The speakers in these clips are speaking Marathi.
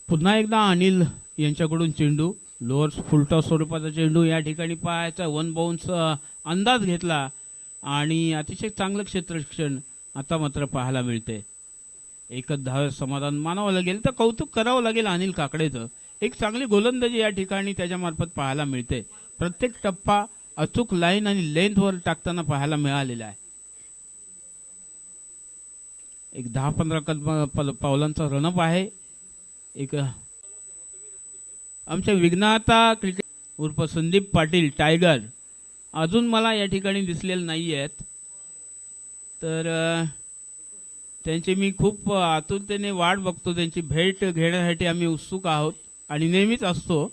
पुन्हा एकदा अनिल यांच्याकडून चेंडू लोअर फुलटॉस स्वरूपाचा चेंडू या ठिकाणी पाहायचा वन बाउन्स अंदाज घेतला आणि अतिशय चांगलं क्षेत्ररक्षण आता मात्र पाहायला मिळते. एकच धाव समाधान मानावं लागेल तर कौतुक करावं लागेल अनिल काकडेचं. एक चांगली गोलंदाजी या ठिकाणी त्याच्यामार्फत पाहायला मिळते. प्रत्येक टप्पा अचूक लाईन आणि लेंथवर टाकताना पाहायला मिळालेला आहे. एक 10-15 पावलांचा रनअप आहे. एक आमच्या विघ्नाता क्रिकेट उर्फ संदीप पाटील टायगर अजून मला या ठिकाणी दिसलेले नाही आहेत. तर त्यांची मी खूप आतुरतेने वाट बघतो. त्यांची भेट घेण्यासाठी आम्ही उत्सुक आहोत आणि नेहमीच असतो.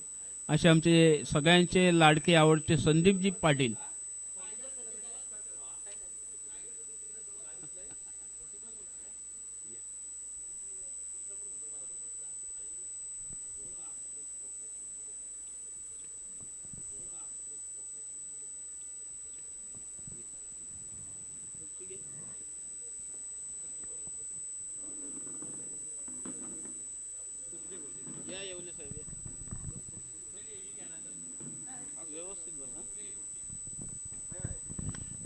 असे आमचे सगळ्यांचे लाडके आवडते संदीपजी पाटील.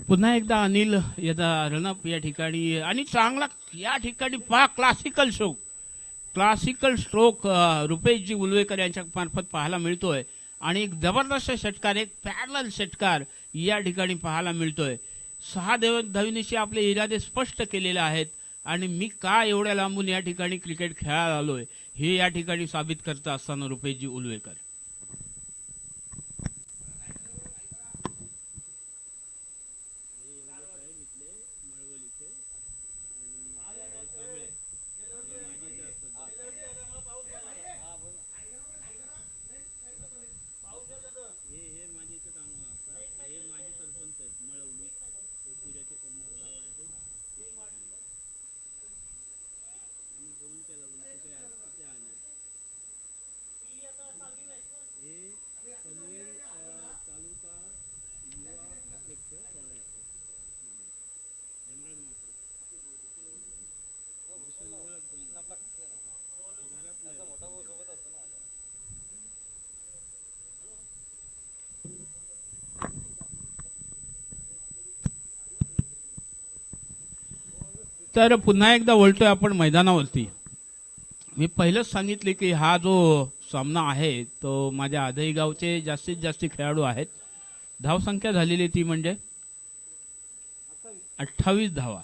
पुन्हा एकदा अनिल याचा रनअप या ठिकाणी आणि चांगला या ठिकाणी पहा क्लासिकल स्ट्रोक रुपेशजी उलवेकर यांच्या मार्फत पाहायला मिळतोय आणि एक जबरदस्त षटकार एक पॅरलल षटकार या ठिकाणी पाहायला मिळतोय. 6 धावीनिशी आपले इरादे स्पष्ट केलेले आहेत आणि मी का एवढ्या लांबून या ठिकाणी क्रिकेट खेळायला आलोय हे या ठिकाणी साबित करत असताना रुपेशजी उलवेकर. तर पुन्हा एकदा वळतोय आपण मैदानावरती. मी पहिलंच सांगितले की हा जो सामना आहे तो माझ्या आधई गावचे जास्तीत जास्त खेळाडू आहेत. धावसंख्या झालेली ती म्हणजे 28 धावा.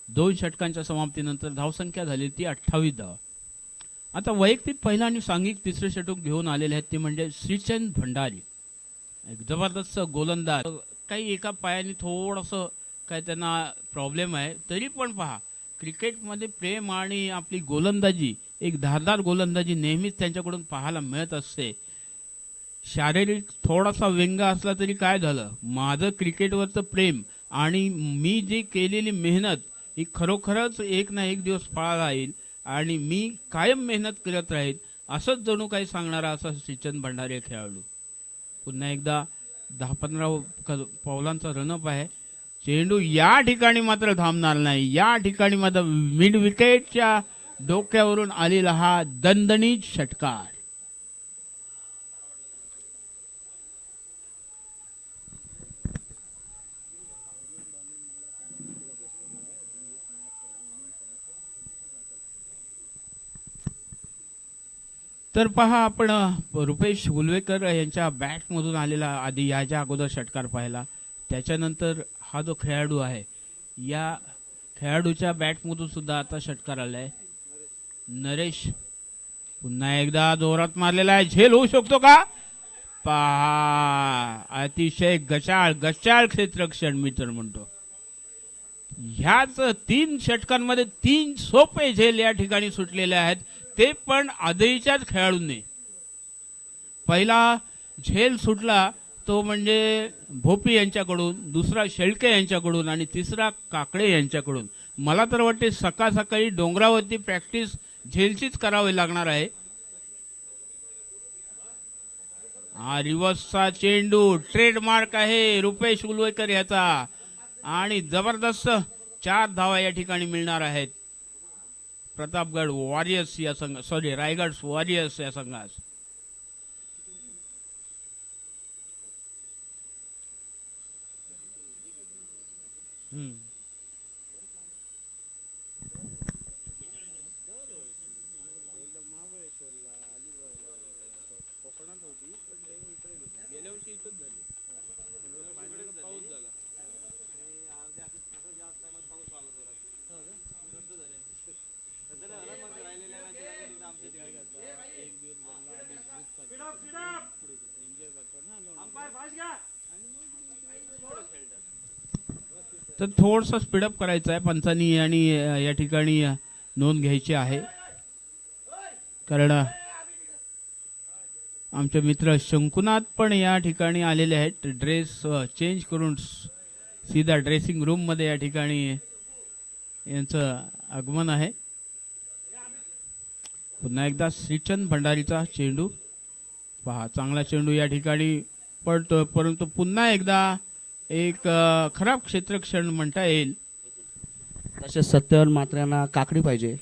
2 षटकांच्या समाप्तीनंतर धावसंख्या झाली ती 28 धावा. आता वैयक्तिक पहिला आणि सांघिक तिसरे षटक घेऊन आलेले आहेत ते म्हणजे श्रीचंद भंडारी. एक जबरदस्त गोलंदाज. काही एका पायाने थोडंसं काय त्यांना प्रॉब्लेम आहे तरी पण पहा क्रिकेटमध्ये प्रेम आणि आपली गोलंदाजी एक धारदार गोलंदाजी नेहमीच त्यांच्याकडून पाहायला मिळत असते. शारीरिक थोडासा व्यंग असला तरी काय झालं, माझं क्रिकेटवरचं प्रेम आणि मी जी केलेली मेहनत ही खरोखरच एक ना एक दिवस फळाला येईल आणि मी कायम मेहनत करत राहील असंच जणू काही सांगणारा असा श्रीचंद भंडारी खेळाडू. पुन्हा एकदा 10-15 पावलांचा रनअप आहे. चेंडू या ठिकाणी मात्र थांबणार नाही. या ठिकाणी मात्र मिड विकेटच्या डोक्यावरून आलेला हा दणदणीत षटकार. तर पहा आपण रुपेश उलवेकर यांच्या बॅटमधून आलेला आधी याच्या अगोदर षटकार पाहिला. त्याच्यानंतर हा जो खेळाडू आहे या खेळाडूच्या बॅटमधून सुद्धा आता षटकार आला आहे. नरेश पुन्हा एकदा जोरात मारलेला आहे. झेल होऊ शकतो का पहा. अतिशय गचाळ क्षेत्ररक्षण मी तर म्हणतो. ह्याच 3 षटकांमध्ये 3 सोपे झेल या ठिकाणी सुटलेले आहेत ते पण आधीच्याच खेळाडूंनी. पहिला झेल सुटला तो म्हणजे भोपी यांच्याकडून, दुसरा शेळके यांच्याकडून आणि तिसरा काकडे यांच्याकडून. मला तर वाटते सकाळी डोंगरावरती प्रॅक्टिस झेलचीच करावी लागणार आहे. हा रिव्हर्सचा चेंडू ट्रेडमार्क आहे रुपेश उलवेकर याचा आणि जबरदस्त 4 धावा या ठिकाणी मिळणार आहेत. प्रतापगड वॉरियर्स या संघ रायगड वॉरियर्स या संघास. तर थोडंसं स्पीडअप करायचं आहे पंचांनी आणि या ठिकाणी नोंद घ्यायची आहे, कारण आमचे मित्र शंकुनाथ पण या ठिकाणी आलेले आहेत. ड्रेस चेंज करून सीधा ड्रेसिंग रूम मध्ये या ठिकाणी यांचं आगमन आहे. पुन्हा एकदा श्रीचंद भंडारीचा चेंडू पहा, चांगला चेंडू या ठिकाणी पडतो, परंतु पुन्हा एकदा एक खराब क्षेत्रक्षण म्हणता येईल. तसेच 70 मात्र्यांना काकडी पाहिजे.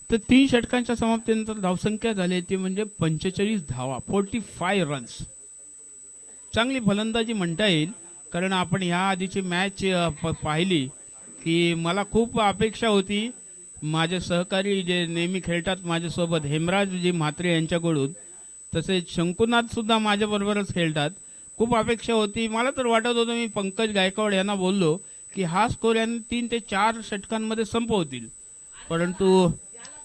तर 3 षटकांच्या समाप्तीनंतर धावसंख्या झाली ती म्हणजे 45 धावा, 45 रन्स. चांगली फलंदाजी म्हणता येईल, कारण आपण ह्या आधीची मॅच पाहिली की मला खूप अपेक्षा होती माझे सहकारी जे नेहमी खेळतात माझ्यासोबत हेमराजजी म्हात्रे यांच्याकडून, तसेच शंकुनाथ सुद्धा माझ्याबरोबरच खेळतात. खूप अपेक्षा होती. मला तर वाटत होतं मी पंकज गायकवाड यांना बोललो की हा स्कोर यांनी 3 ते 4 षटकांमध्ये संपवतील, परंतु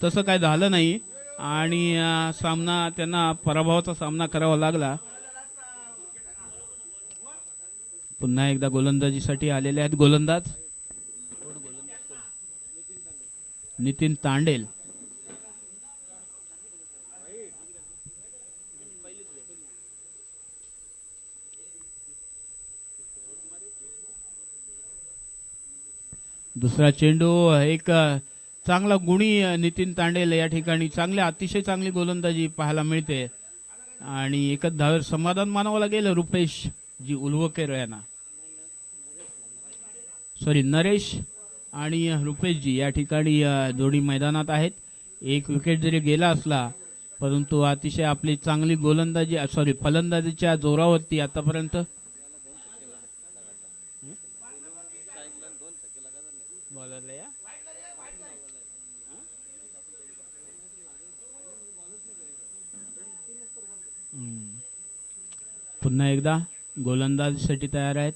तसं काय झालं नाही आणि सामना त्यांना पराभवाचा सामना करावा लागला. पुन्हा एकदा गोलंदाजीसाठी आलेले आहेत गोलंदाज नितीन तांडेल. दुसरा चेंडू एक चांगला गुणी नितीन तांडेल या ठिकाणी अतिशय चांगली गोलंदाजी पाहायला मिळते आणि एकच धावेवर समाधान मानावं लागेल रुपेश जी उल्वकेर यांना. नरेश आणि रुपेशजी या ठिकाणी दोन्ही मैदानात आहेत. एक विकेट जरी गेला असला परंतु अतिशय आपली चांगली गोलंदाजी फलंदाजीच्या जोरावरती आतापर्यंत पुन्हा एकदा गोलंदाजीसाठी तयार आहेत.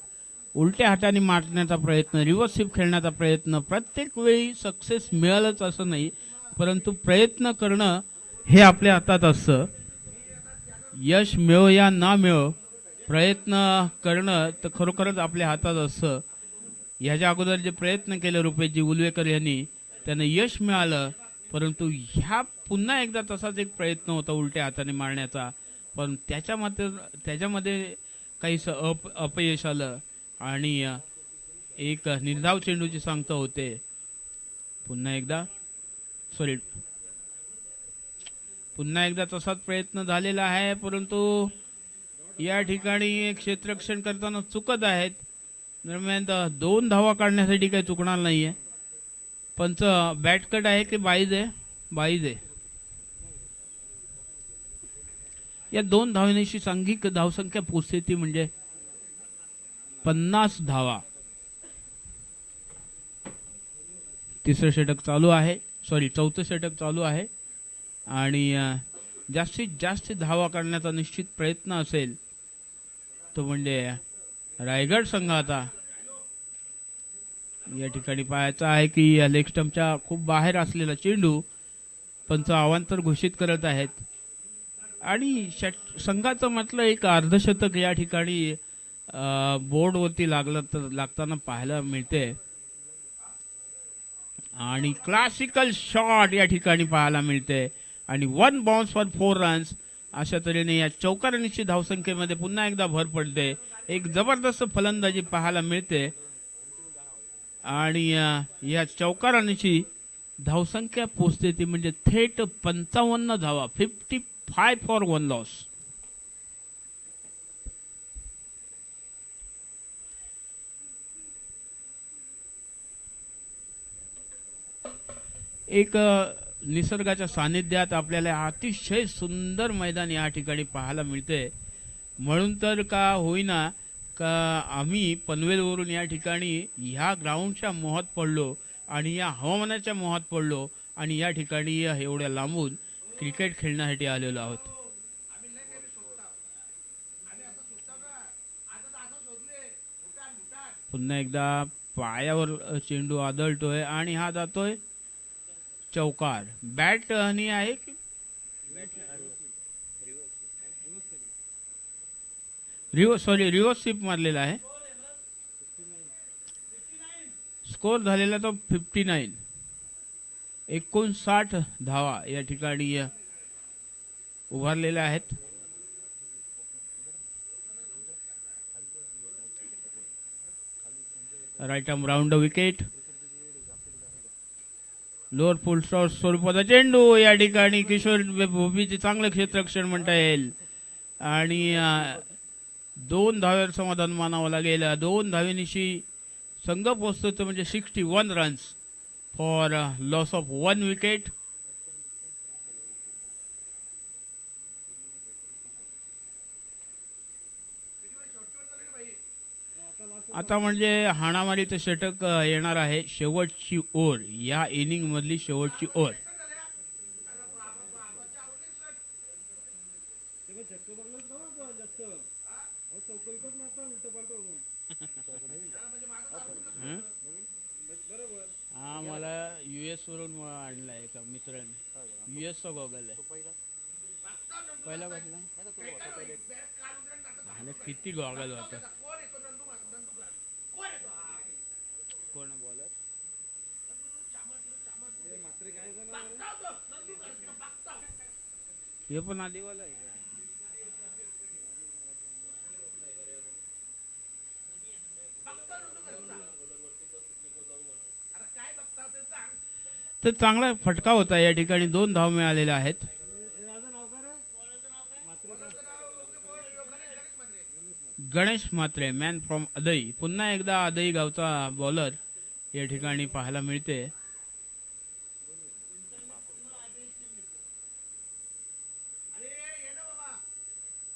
उलट्या हाताने मारण्याचा प्रयत्न, रिव्हर्स स्वीप खेळण्याचा प्रयत्न. प्रत्येक वेळी सक्सेस मिळालंच असं नाही, परंतु प्रयत्न करणं हे आपल्या हातात असतं. यश मिळो या ना मिळो, प्रयत्न करणं तर खरोखरच आपल्या हातात असतं. ह्याच्या अगोदर जे प्रयत्न केले रुपेशजी उल्वेकर यांनी त्यांना यश मिळालं, परंतु ह्या पुन्हा एकदा तसाच एक प्रयत्न होता उलट्या हाताने मारण्याचा, पण त्याच्यामध्ये काहीसं अपयश आलं आणि एक निर्धाव चेंडूची सांगता होते. पुन्हा एकदा तसाच प्रयत्न झालेला आहे, परंतु या ठिकाणी क्षेत्ररक्षण करताना चुकत आहेत. दरम्यान 2 धावा काढण्यासाठी काही चुकणार नाहीये. पंच बॅटकट आहे की बाईज आहे. या 2 धावण्याची सांघिक धावसंख्या पोचते ती म्हणजे 50 धावा. चौथं षटक चालू आहे आणि जास्तीत जास्त धावा काढण्याचा निश्चित प्रयत्न असेल तो म्हणजे रायगड संघाचा. या ठिकाणी पाहायचं आहे की लेग स्टंपच्या खूप बाहेर असलेला चेंडू पंच अवांतर घोषित करत आहेत आणि संघाचं म्हटलं एक अर्धशतक या ठिकाणी बोर्डवरती लागताना पाहायला मिळते आणि क्लासिकल शॉट या ठिकाणी पाहायला मिळते आणि 1 बाउन्स फॉर 4 रन्स. अशा तऱ्हेने या चौकारांची धावसंख्येमध्ये पुन्हा एकदा भर पडते. एक जबरदस्त फलंदाजी पाहायला मिळते आणि या चौकारांची धावसंख्या पोचते ती म्हणजे थेट 55 धावा, 55 फॉर 1 लॉस. एक निसर्गाच्या सानिध्यात आपल्याला अतिशय सुंदर मैदान या ठिकाणी पाहायला मिळते. म्हणून तर का होईना का आम्ही पनवेलवरून या ठिकाणी ह्या ग्राउंडच्या मोहात पडलो आणि या हवामानाच्या मोहात पडलो आणि या ठिकाणी एवढ्या लांबून क्रिकेट खेळण्यासाठी आलेलो आहोत. पुन्हा एकदा पायावर चेंडू आदळतोय आणि हा जातोय चौकार. बॅट आणि आहे की रिव्हर्स स्वीप मारलेला आहे. स्कोर झालेला तो 59. 59 धावा या ठिकाणी उभारलेल्या आहेत. Right arm round wicket. Lower full stop स्वरूपाचा चेंडू या ठिकाणी किशोर भोपीचे चांगलं क्षेत्ररक्षण म्हणता येईल आणि 2 धाव्यावर समाधान मानावं लागेल. 2 धावेनिशी संघ पोहोचतो म्हणजे 61 runs for loss of 1 wicket. आता म्हणजे हाणामारीचं षटक येणार आहे. शेवटची ओव्हर, या इनिंग मधली शेवटची ओव्हर. हा मला US वरून आणलाय एका मित्राने. US चा गॉगल आहे. पहिला बसला किती गॉगल होता. कोण बॉलर हे पण आधीवाला आहे का? तर चांगला फटका होता या ठिकाणी. 2 धाव मिळालेल्या आहेत. Ganesh Mhatre man from Adai. पुन्हा एकदा अदई गावचा बॉलर या ठिकाणी पाहायला मिळते.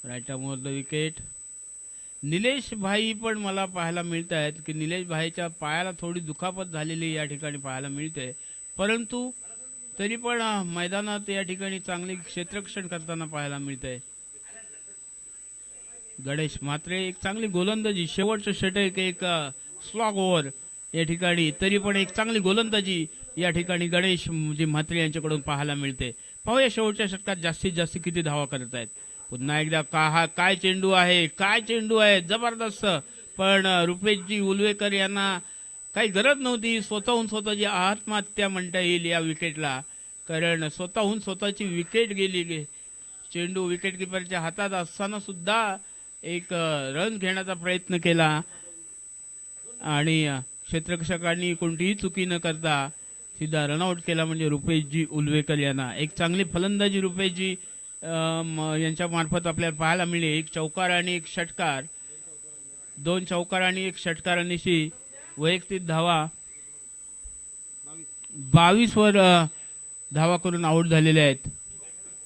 Right arm the wicket. Nilesh भाई पण मला पाहायला मिळत आहेत की निलेश भाईच्या पायाला थोडी दुखापत झालेली या ठिकाणी पाहायला मिळते. परंतु तरी पण मैदानात या ठिकाणी चांगले क्षेत्ररक्षण करताना पाहायला मिळते. गणेश म्हात्रे एक चांगली गोलंदाजी. शेवटचं षटक एक स्लॉग ओव्हर या ठिकाणी, तरी पण एक चांगली गोलंदाजी या ठिकाणी गणेश म्हात्रे यांच्याकडून पाहायला मिळते. पाहूया शेवटच्या षटकात जास्तीत जास्त किती धावा करत आहेत. पुन्हा एकदा काय चेंडू आहे, काय चेंडू आहे, जबरदस्त. पण रुपेशजी उलवेकर यांना काही गरज नव्हती. स्वतःहून स्वतःची आत्महत्या म्हणता येईल या विकेटला, कारण स्वतःहून स्वतःची विकेट गेली. चेंडू विकेट किपरच्या हातात असताना सुद्धा एक रन घेण्याचा प्रयत्न केला आणि क्षेत्ररक्षकांनी कोणतीही चुकी न करता सीधा रनआउट केला म्हणजे रुपेशजी उलवेकर यांना. एक चांगली फलंदाजी रुपेशजी यांच्या मार्फत आपल्याला पाहायला मिळेल. एक चौकार आणि एक षटकार, 2 चौकार आणि एक षटकारांनिशी वैयक्तिक धावा 22 वर धावा करून आऊट झालेले आहेत.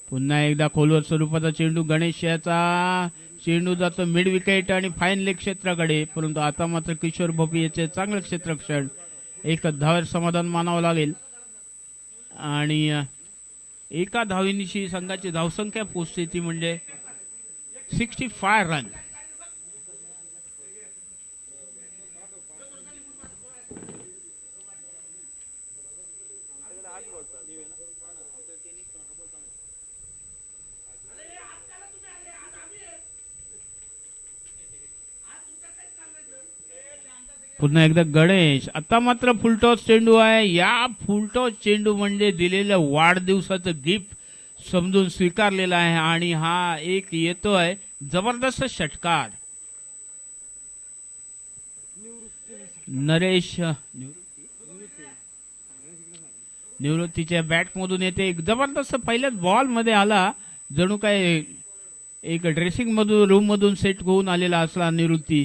पुन्हा एकदा खोलवर स्वरूपाचा चेंडू. गणेश याचा चेंडू जातो मिड विकेट आणि फाईन लेग क्षेत्राकडे, परंतु आता मात्र किशोर भोपी याचे चांगलं क्षेत्ररक्षण. एक धावेवर समाधान मानावं लागेल आणि एका धावेनिशी संघाची धावसंख्या पोचते ती म्हणजे 65 रन. पुन्हा एकदा गणेश. आता मात्र फुलटॉस चेंडू आहे. या फुलटॉस चेंडू म्हणजे दिलेल्या वाढदिवसाचं गिफ्ट समजून स्वीकारलेला आहे आणि हा एक येतोय जबरदस्त षटकार. निवृत्तीच्या बॅटमधून येते, एक जबरदस्त पहिल्याच बॉलमध्ये आला, जणू काय एक ड्रेसिंग मधून रूम मधून सेट होऊन आलेला असला निवृत्ती.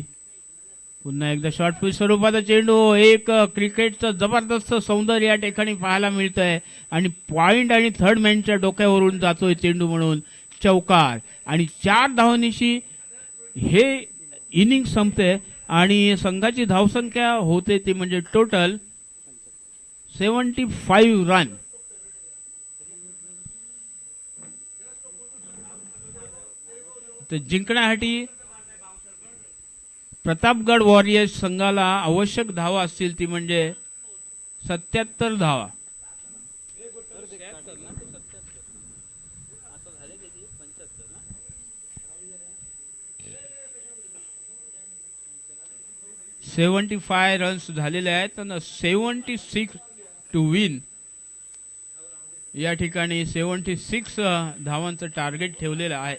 पुन्हा एकदा शॉर्ट पिच स्वरूपाचा चेंडू, एक क्रिकेटचं जबरदस्त सौंदर्य या ठिकाणी पाहायला मिळतंय आणि पॉइंट आणि थर्ड मॅनच्या डोक्यावरून जातोय चेंडू म्हणून चौकार आणि 4 धावांनिशी हे इनिंग संपते आणि संघाची धावसंख्या होते ती म्हणजे टोटल 75 रन. तर जिंकण्यासाठी प्रतापगड वॉरियर्स संघाला आवश्यक धावा असतील ती म्हणजे 77 धावा. ...75 रन्स झालेले आहेत आणि 76 टू विन या ठिकाणी 76 धावांचं टार्गेट ठेवलेलं आहे.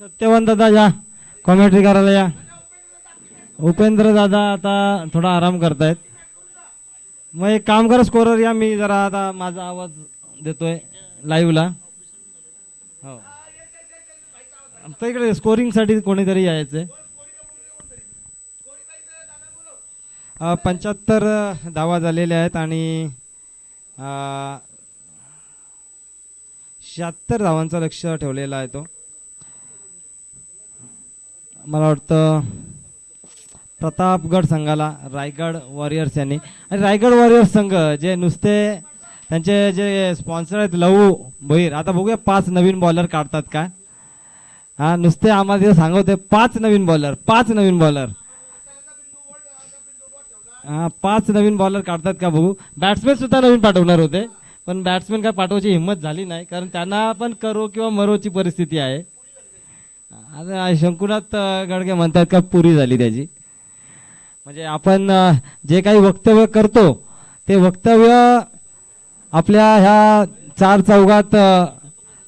सत्यवान दादा या कॉमेंट्री करायला या. उपेंद्र दादा आता थोडा आराम करतायत. मग एक काम करा स्कोरर या, मी जरा आता माझा आवाज देतोय लाईव्हला. हो आमच्या इकडे स्कोरिंगसाठी कोणीतरी यायचंय. 75 धावा झालेल्या आहेत आणि 76 धावांचा लक्ष ठेवलेला आहे तो. मला वाटतं प्रतापगड संघाला रायगड वॉरियर्स यांनी, आणि रायगड वॉरियर्स संघ जे नुसते त्यांचे जे स्पॉन्सर आहेत लहू भोईर, आता बघूया 5 नवीन बॉलर काढतात का. हा नुसते आम्हाला तिथे सांगवते 5 नवीन बॉलर, 5 नवीन बॉलर, हा 5 नवीन बॉलर काढतात का बघू. बॅट्समॅन सुद्धा नवीन पाठवणार होते पण बॅट्समॅन काय पाठवायची हिंमत झाली नाही, कारण त्यांना पण करो किंवा मरोची परिस्थिती आहे. आता शंकुनाथ गडगे म्हणतात का पुरी झाली त्याची. म्हणजे आपण जे काही वक्तव्य करतो ते वक्तव्य आपल्या ह्या 4 चौघात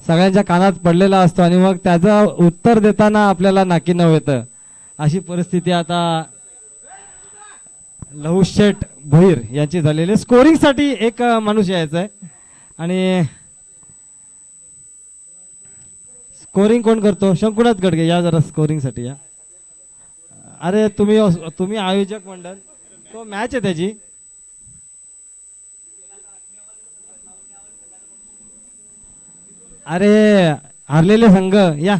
सगळ्यांच्या कानात पडलेला असतो आणि मग त्याचं उत्तर देताना आपल्याला नाकी नऊ येतं. अशी परिस्थिती आता लहू शेठ भोईर यांची झालेली. स्कोरिंगसाठी एक माणूस यायचा आहे आणि स्कोरिंग कोण करतो. शंकुनाथ गडगे या जरा स्कोरिंगसाठी या. अरे तुम्ही आयोजक मंडळ, तो मॅच आहे त्याची. अरे हारलेले संघ या.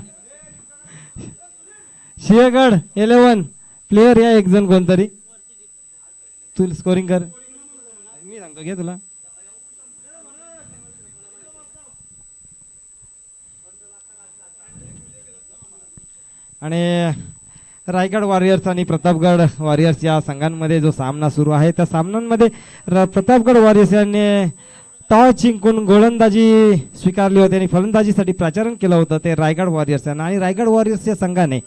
सिंहगड 11 प्लेयर या, एक जण कोणतरी. तू स्कोरिंग कर, मी सांगतो घे तुला. आणि रायगड वॉरियर्स आणि प्रतापगड वॉरियर्स या संघांमध्ये जो सामना सुरू आहे त्या सामन्यांमध्ये प्रतापगड वॉरियर्स यांनी टॉस जिंकून गोलंदाजी स्वीकारली होती आणि फलंदाजीसाठी प्राचारण केलं होतं ते रायगड वॉरियर्स यांना. आणि रायगड वॉरियर्स या संघाने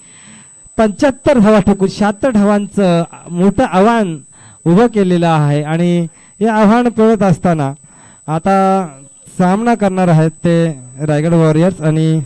75 धावा ठोकून 76 धावांचं मोठं आव्हान उभं केलेलं आहे आणि हे आव्हान पेलत असताना आता सामना करणार आहेत ते रायगड वॉरियर्स आणि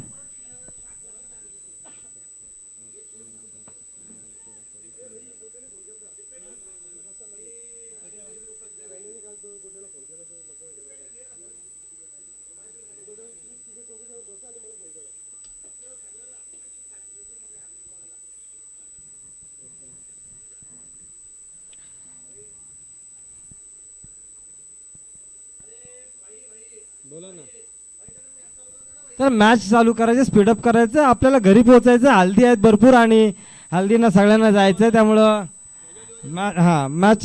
तर मॅच चालू करायचे, स्पीडअप करायचं, आपल्याला घरी पोहोचायचं. हल्दी आहेत भरपूर आणि हल्दीना सगळ्यांना जायचं, त्यामुळं मॅच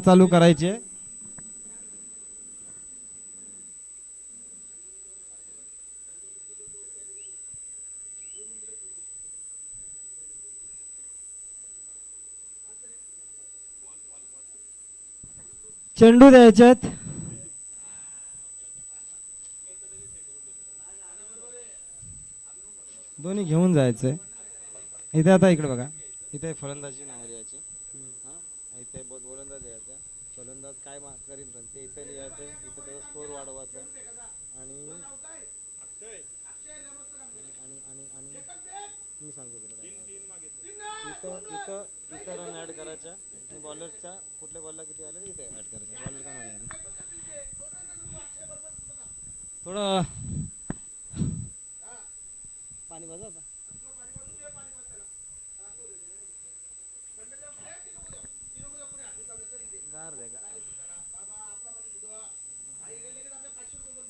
चालू करायचे. चेंडू द्यायचे आहेत. दोन्ही घेऊन जायचंय. इथे आता इकडे बघा, इथे फलंदाजी नावाची याची, इथे गोलंदाज द्यायचा. फलंदाज काय करीन ते इथे लिहायचं, इथे त्याचा स्कोर वाढवायचा आणि आणि आणि आणि मी सांगतो तुला इथं रन ऍड करायच्या आणि बॉलरच्या कुठल्या बॉलला किती आले इथे ऍड करायचं. बॉलर का नाही थोडं पाणी बघा आता.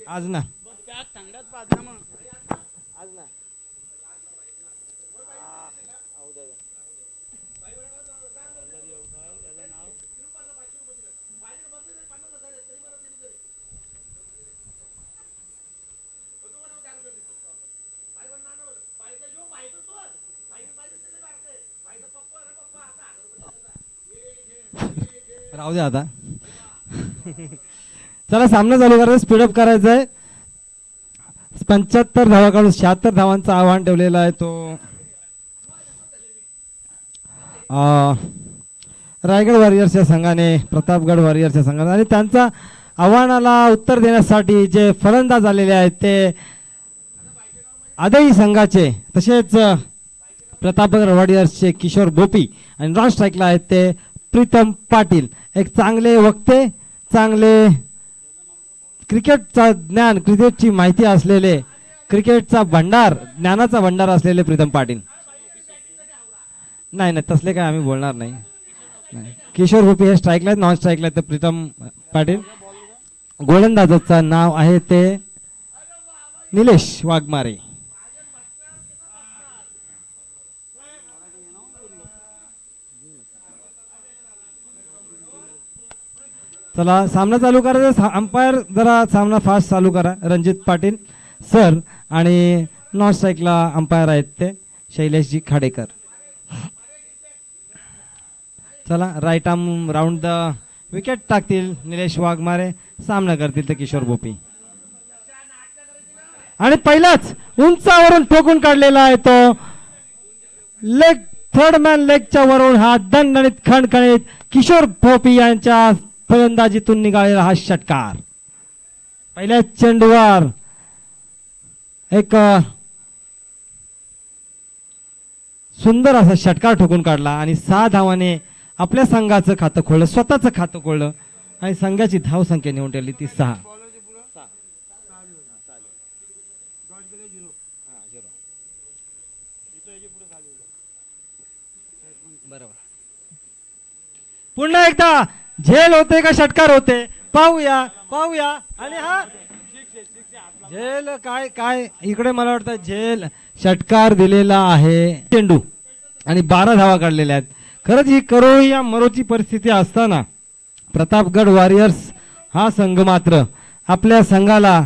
आज ना थंडात पाजला मग आज ना राहू दे आता. चला सामना चालू करायचा, स्पीडअप करायचा आहे. 75 धावा काढून 76 धावांचं आव्हान ठेवलेलं आहे. तो रायगड वॉरियर्सच्या संघाने, प्रतापगड वॉरियर्सच्या संघाने, आणि त्यांच्या आव्हानाला उत्तर देण्यासाठी जे फलंदाज आलेले आहेत ते आदई संघाचे, तसेच प्रतापगड वॉरियर्सचे किशोर बोपी, आणि नॉन स्ट्राईकला आहेत ते प्रीतम पाटील. एक चांगले वक्ते, चांगले क्रिकेटचा ज्ञान, क्रिकेटची माहिती असलेले, क्रिकेटचा भंडार, ज्ञानाचा भंडार असलेले प्रीतम पाटील. नाही नाही तसले काय आम्ही बोलणार नाही. किशोर बोपी हे स्ट्राईकला आहेत, नॉन स्ट्राईकला आहेत तर प्रीतम पाटील. गोलंदाजाचं नाव आहे ते निलेश वाघमारे. चला सामना चालू करायचा. अंपायर जरा सामना फास्ट चालू करा. रणजित पाटील सर, आणि नॉन स्ट्राईकला अंपायर आहेत ते शैलेशजी खाडेकर. चला right arm round the wicket टाकतील निलेश वाघमारे, सामना करतील ते किशोर बोपी. आणि पहिलाच उंचावरून ठोकून काढलेला आहे तो लेग, थर्ड मॅन लेगच्या वरून हा दणदणीत खणखणीत किशोर बोपी यांच्या फलंदाजीतून निघालेला हा षटकार. पहिल्याच चेंडूवर एक सुंदर असा षटकार ठोकून काढला आणि 6 धावाने आपल्या संघाचं खातं खोललं, स्वतःचं खातं खोललं, आणि संघाची धाव संख्या नेऊन ठेवली ती 6. बरोबर. पुन्हा एकदा झेल होते का षटकार होते पाहूया पाहूया. आणि हा झेल काय काय इकडे मला वाटतं झेल षटकार दिलेला आहे. चेंडू आणि 12 धावा काढलेल्या आहेत. खरंच ही करो या मरोची परिस्थिती असताना प्रतापगड वॉरियर्स हा संघ मात्र आपल्या संघाला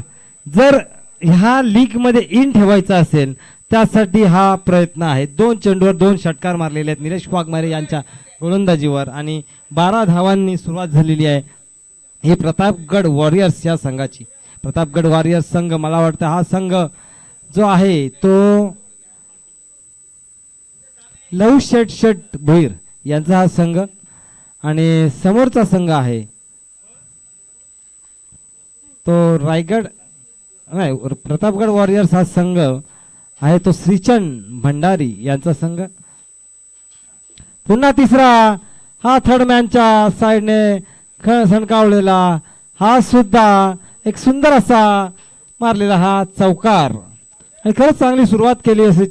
जर ह्या लीग मध्ये इन ठेवायचा असेल त्यासाठी हा प्रयत्न आहे. 2 चेंडूवर 2 षटकार मारलेले आहेत निलेश वाघमारे यांच्या गोलंदाजीवर, आणि 12 धावांनी सुरुवात झालेली आहे ही प्रतापगड वॉरियर्स या संघाची. प्रतापगड वॉरियर्स संघ, मला वाटतं हा संघ जो आहे तो लव शेट भोईर यांचा हा संघ, आणि समोरचा संघ आहे तो रायगड नाही, प्रतापगड वॉरियर्स हा संघ आहे तो श्रीचंद भंडारी यांचा संघ. पुन्हा तिसरा हा थर्ड मॅनच्या साइडने सणकावलेला हा सुद्धा एक सुंदर असा मारलेला हा चौकार, आणि खरंच चांगली सुरुवात केली असे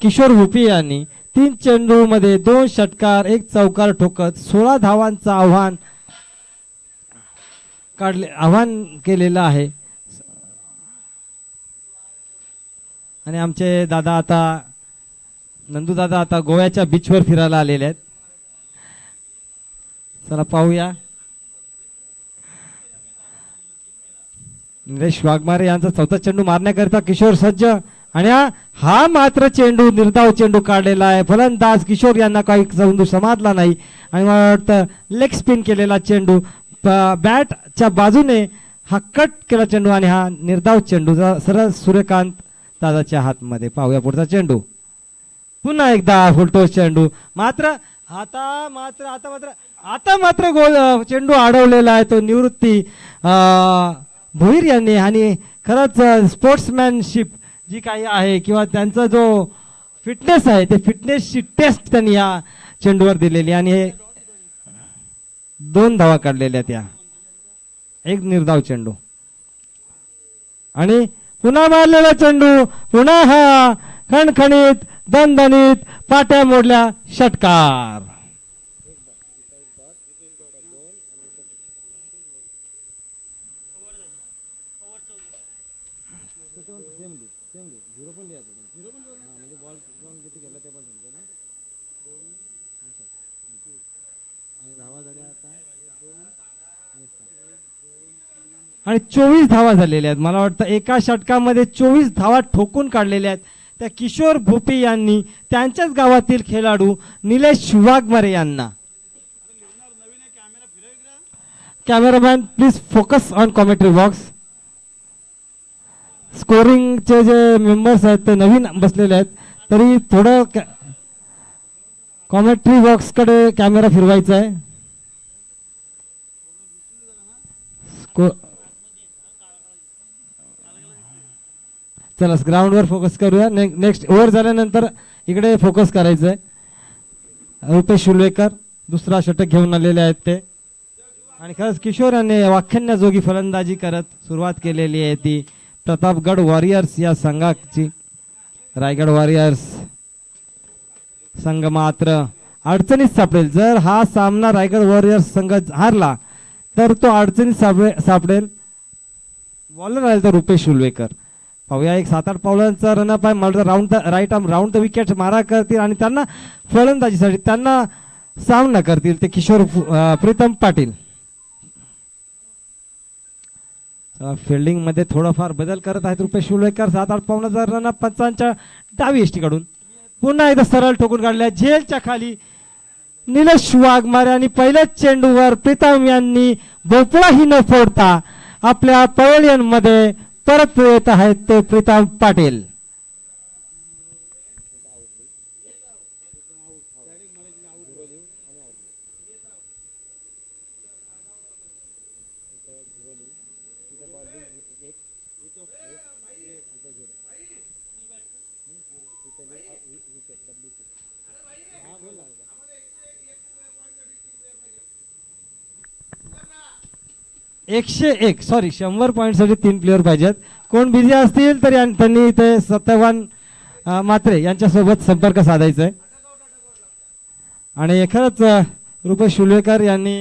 किशोर बोपी यांनी. 3 चेंडू मध्ये 2 षटकार 1 चौकार ठोकत 16 धावांचं आव्हान केलेलं आहे. आणि आमचे दादा आता, नंदू दादा आता गोव्याच्या बीचवर फिरायला आलेले आहेत. चला पाहूया. निलेश वाघमारे यांचा चौथा चेंडू मारण्याकरिता किशोर सज्ज, आणि हा मात्र चेंडू निर्धाव चेंडू काढलेला आहे. फलंदाज किशोर यांना काही चेंडू समाधला नाही, आणि मला वाटतं लेग स्पिन केलेला चेंडू बॅटच्या बाजूने हा कट केला चेंडू, आणि हा निर्धाव चेंडू सरळ सूर्यकांत दादाच्या हातमध्ये. पाहूया पुढचा चेंडू. पुन्हा एकदा फुलटोस चेंडू, मात्र आता मात्र गोल चेंडू अडवलेला आहे तो निवृत्ती भोईर यांनी. आणि खरंच स्पोर्ट्समॅनशिप जी काही आहे किंवा त्यांचा जो फिटनेस आहे ते फिटनेसची टेस्ट त्यांनी या चेंडूवर दिलेली आणि हे 2 धावा काढलेल्या त्या, एक निर्धाव चेंडू आणि पुन्हा मारलेला चेंडू, पुन्हा हा खणखणीत दणदणीत पाट्या मोडल्या, षटकार. आणि 24 धावा झालेल्या आहेत. मला वाटतं एका षटकामध्ये 24 धावा ठोकून काढलेल्या आहेत त्या किशोर भोपी यांनी त्यांच्याच गावातील खेळाडू निलेश वाघमारे यांना. Cameraman please focus on commentary box. स्कोरिंगचे जे मेंबर्स आहेत ते नवीन बसलेले आहेत, तरी थोडं कॉमेंट्री बॉक्स कडे कॅमेरा फिरवायचा आहे. चला ग्राउंडवर फोकस करूया. नेक्स्ट ओव्हर झाल्यानंतर इकडे फोकस करायचं आहे. रुपेश शुल्वेकर दुसरा षटक घेऊन आलेले आहेत ते, आणि खरंच किशोर यांनी वाख्यान्याजोगी फलंदाजी करत सुरुवात केलेली आहे ती प्रतापगड वॉरियर्स या संघाची. रायगड वॉरियर्स संघ मात्र अडचणीत सापडेल. जर हा सामना रायगड वॉरियर्स संघ हारला तर तो अडचणीत सापडेल. बॉलर राहील तर रुपेश शुल्वेकर. पाहूया एक 7-8 पावलांचा रनअप आहे. मला round right arm round the wicket मारा करतील आणि त्यांना फलंदाजीसाठी त्यांना सामना करतील ते किशोर प्रीतम पाटील. फिल्डिंग मध्ये थोडाफार बदल करत आहेत रुपेश शुल्वेकर. 7-8 पावलांचा रनअप पंचांच्या डावी एष्टी कडून पुन्हा एकदा सरळ ठोकून काढल्या झेलच्या खाली निलेश वाघमारे आणि पहिल्याच चेंडूवर प्रीतम यांनी भोपळाही न फोडता आपल्या पवेलियन मध्ये परत येत आहेत ते प्रीतम पाटील. एकशे 100 पॉईंटसाठी 3 प्लेअर पाहिजेत. कोण बिझी असतील तर त्यांनी इथे सत्यवान मात्रे यांच्यासोबत संपर्क साधायचा आहे. आणि खरंच रुपेश शुल्वेकर यांनी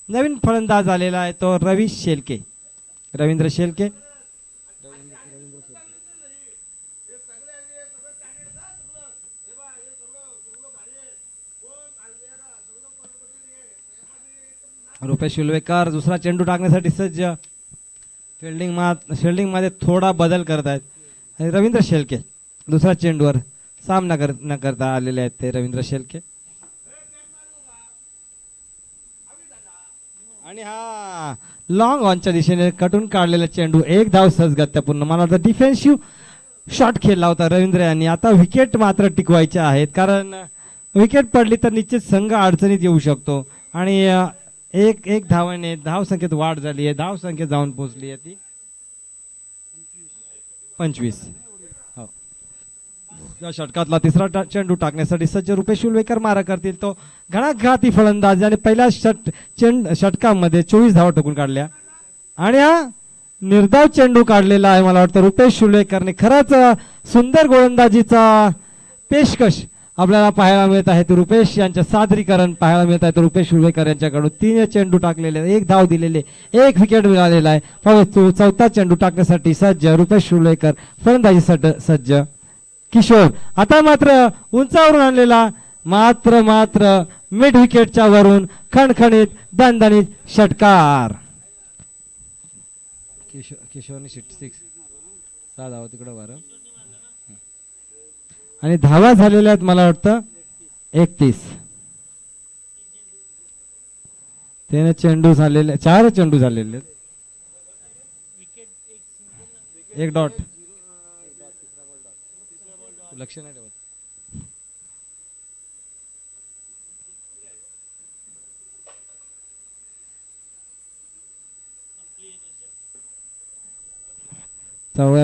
नवीन फलंदाज आलेला आहे तो रवींद्र शेलके. रुपेश शुल्वेकर दुसरा चेंडू टाकण्यासाठी सज्ज. फिल्डिंग मध्ये थोडा बदल करत आहेत. आणि रवींद्र शेलके दुसऱ्या चेंडूवर सामना न करता आलेले आहेत ते रवींद्र शेलके. आणि हा लॉंग ऑनच्या दिशेने कटून काढलेला चेंडू, एक धाव सहजगत्यपूर्ण. मला वाटतं डिफेन्सिव्ह शॉट खेळला होता रवींद्र यांनी. आता विकेट मात्र टिकवायचे आहेत, कारण विकेट पडली तर निश्चित संघ अडचणीत येऊ शकतो. आणि एक धावाने धावसंख्येत वाढ झाली आहे. धावसंख्या जाऊन पोहोचली आहे ती 25. या षटकातला तिसरा चेंडू टाकण्यासाठी सज्ज रुपेश शुल्वेकर मारा करतील. तो घणाघाती फलंदाज आणि पहिल्या षटकामध्ये 24 धावा ठोकून काढल्या आणि हा निर्धाव चेंडू काढलेला आहे. मला वाटतं रुपेश शुल्वेकरने खरंच सुंदर गोलंदाजीचा पेशकश आपल्याला पाहायला मिळत आहे. रुपेश यांच्या सादरीकरण पाहायला मिळत आहे. रुपेश शुल्वेकर यांच्याकडून 3 चेंडू टाकलेले, 1 धाव दिलेले, 1 विकेट मिळालेला आहे. पाहू चौथा चेंडू टाकण्यासाठी सज्ज रुपेश शुल्वेकर, फलंदाजीसाठी सज्ज किशोर. आता मात्र उंचावरून आणलेला मात्र मिड विकेटच्या वरून खणखणीत दणदणीत षटकार. किशोरने 6 धावा तिकडे वर आणि धावा झालेल्या आहेत मला वाटतं 31. 3 चेंडू झालेले, 4 चेंडू झालेले, 1 डॉट. लक्ष नाही ठेवत.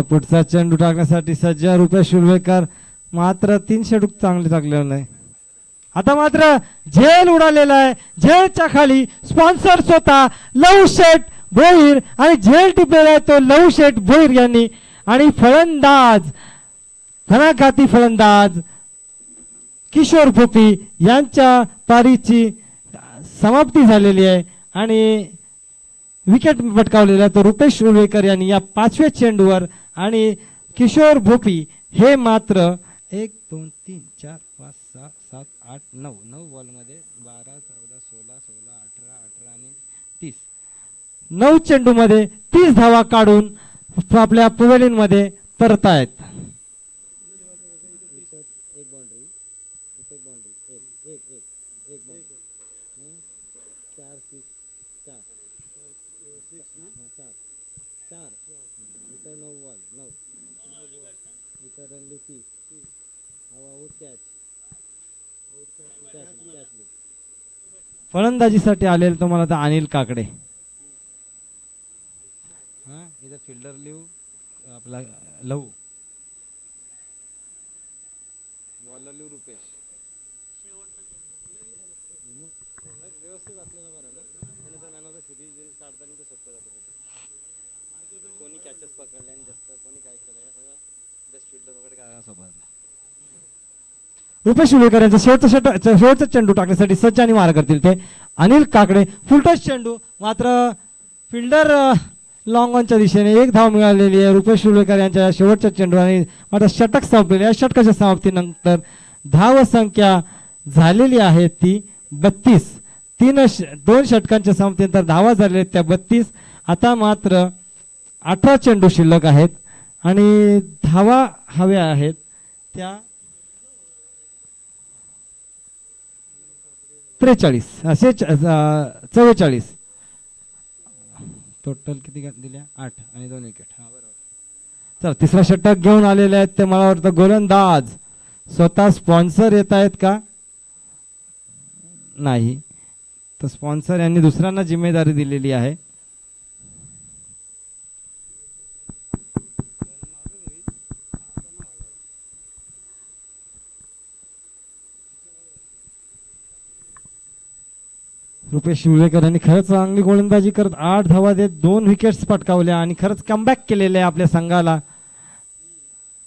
पुढचा चेंडू टाकण्यासाठी सज्ज रुपेश शुल्वेकर. मात्र 3 षटक चांगले टाकलेलं नाही. आता मात्र झेल उडालेला आहे. झेलच्या खाली स्पॉन्सर स्वतः लव शेठ भोईर आणि झेल टिपलेला आहे तो लव शेठ भोईर यांनी. आणि फलंदाज घणाघाती फलंदाज किशोर भोपी यांच्या पारीची समाप्ती झालेली आहे. आणि विकेट पटकावलेला तो रुपेश उलवेकर यांनी या 5व्या चेंडूवर. आणि किशोर भोपी हे मात्र 1 2 3 4 5 6 7 8 9 बॉलमध्ये 12 14 16 16 18 18 आणि 30 9 चेंडूमध्ये 30 धावा काढून आपल्या पवेलियन मध्ये परत आहेत. फलंदाजीसाठी आलेले तुम्हाला तर अनिल काकडे. इथं फिल्डर लिहू आपला लव बॉलर लिहू रुपेश. व्यवस्थित असलेला बरं ना. त्यानंतर मॅन ऑफ द सिरीज काढताना ते सोपं जातं. कोणी कॅचेस पकडले आणि जास्त कोणी काय केलं सगळं बेस्ट फिल्डर वगैरे काय सोबत. रुपेश उलवेकर यांचा शेवटचा चेंडू टाकण्यासाठी सज्ज आणि मारा करतील ते अनिल काकडे. फुलटॉस चेंडू मात्र फिल्डर लॉंग ऑनच्या दिशेने 1 धाव मिळालेली आहे रुपेश उलवेकर यांच्या शेवटच्या चेंडू. आणि मात्र षटक संपलेले आहे. षटकाच्या समाप्तीनंतर धाव संख्या झालेली आहे ती 32. 2 षटकांच्या समाप्तीनंतर धावा झालेल्या त्या 32. आता मात्र 18 चेंडू शिल्लक आहेत आणि धावा हव्या आहेत त्या 43 असे 44. टोटल किती दिल्या 8 आणि 2 विकेट. हा बरोबर. चल तिसरा षटक घेऊन आलेले आहेत ते मला वाटतं गोलंदाज स्वतः स्पॉन्सर येत आहेत का नाही तर स्पॉन्सर यांनी दुसऱ्यांना जिम्मेदारी दिलेली आहे. रुपेश उलवेकर यांनी खरंच चांगली गोलंदाजी करत 8 धावा देत 2 विकेट्स पटकावल्या आणि खरंच कमबॅक केलेले आहे आपल्या संघाला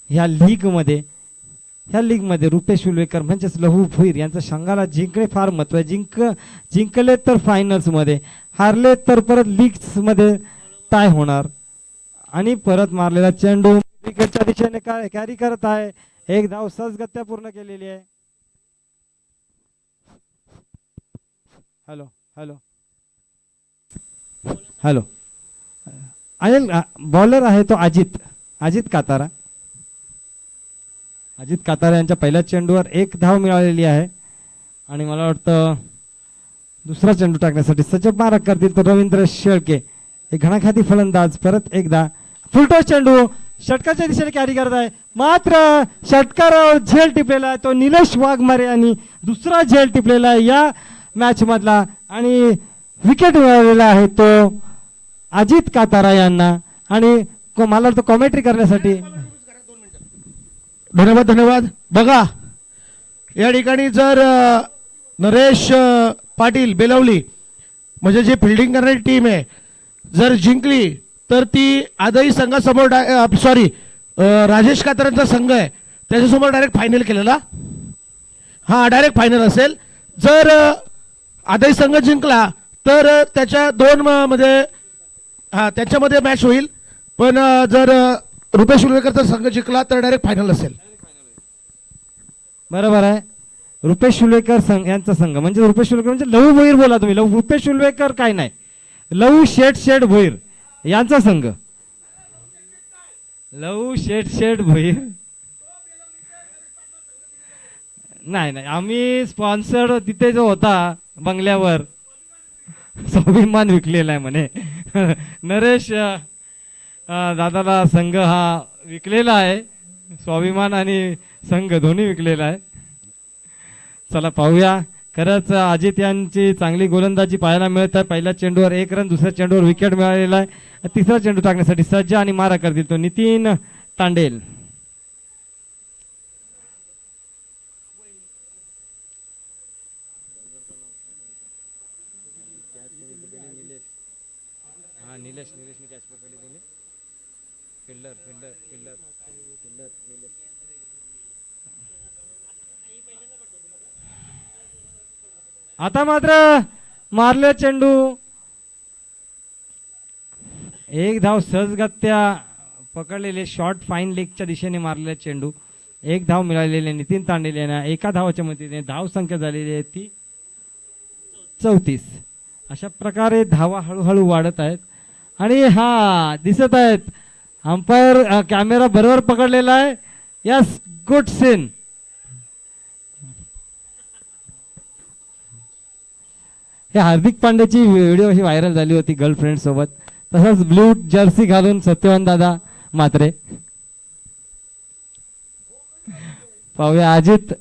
ह्या लीगमध्ये. ह्या लीगमध्ये रुपेश उलवेकर म्हणजेच लहू भोईर यांच्या संघाला जिंकणे फार महत्व आहे. जिंकले तर फायनल्समध्ये, हारले तर परत लीग्समध्ये टाय होणार. आणि परत मारलेला चेंडू विकेटच्या दिशेने कॅरी करत आहे. 1 धाव सहजगत्या पूर्ण केलेली आहे. Hello hello hello Anil bowler आहे तो अजित कातारा. अजित कातारा यांच्या पहिल्या चेंडूवर 1 धाव मिळालेली आहे. आणि मला वाटतं दुसरा चेंडू टाकण्यासाठी सज्ज मारा करतील तर रवींद्र शेळके. एक घणाघाती फलंदाज परत एकदा फुलटॉस चेंडू षटकाच्या दिशेने कॅरी करत आहे. मात्र षटकार झेल टिपलेला आहे तो निलेश वाघमारे यांनी दुसरा झेल टिपलेला आहे या मॅच मधला. आणि विकेट मिळालेला आहे तो अजित कातारा यांना. आणि मला वाटतं कॉमेंट्री करण्यासाठी धन्यवाद. बघा या ठिकाणी जर नरेश पाटील बेलवली म्हणजे जे फिल्डिंग करणारी टीम आहे जर जिंकली तर ती आदई संघासमोर सॉरी राजेश कातारांचा संघ आहे त्याच्यासमोर डायरेक्ट फायनल केलेला. हा डायरेक्ट फायनल असेल. जर आदई संघ जिंकला तर त्याच्या 2 मध्ये त्याच्यामध्ये मॅच होईल. पण जर रुपेश उलवेकरचा संघ जिंकला तर डायरेक्ट फायनल असेल. बरोबर आहे. रुपेश उलवेकर यांचा संघ म्हणजे रुपेश उलवेकर म्हणजे लहू भोईर बोला तुम्ही. रुपेश उलवेकर काय नाही लहू शेठ भोईर यांचा संघ. लहू शेठ भोईर नाही आम्ही स्पॉन्सर तिथे जो होता बंगल्यावर स्वाभिमान विकलेला आहे म्हणे. नरेश दादाला संघ हा विकलेला आहे. स्वाभिमान आणि संघ दोन्ही विकलेला आहे. चला पाहूया. खरंच अजित यांची चांगली गोलंदाजी पाहायला मिळत आहे. पहिल्या चेंडूवर 1 रन दुसऱ्या चेंडूवर विकेट मिळालेला आहे. तिसरा चेंडू टाकण्यासाठी सज्ज आणि मारा करतील तो नितीन तांडेल. निलेशने कॅच पकडली त्यांनी. Fielder fielder fielder fielder Nilesh. आता मात्र मारले चेंडू. एक धाव सहजगत्या पकडलेले शॉर्ट फाईन लेगच्या दिशेने मारलेला चेंडू. एक धाव मिळालेले नितीन तांडेल यांना. एका धावाच्या मदतीने धाव संख्या झालेली आहे ती 34. अशा प्रकारे धावा हळूहळू वाढत आहेत. आणि हा दिसत आहेत अंपायर कॅमेरा बरोबर पकडलेला आहे. Yes, good scene. हे हार्दिक पांड्याची व्हिडिओ ही व्हायरल झाली होती गर्लफ्रेंड सोबत. तसंच ब्लू जर्सी घालून सत्यवान दादा मात्रे. पाहूया अजित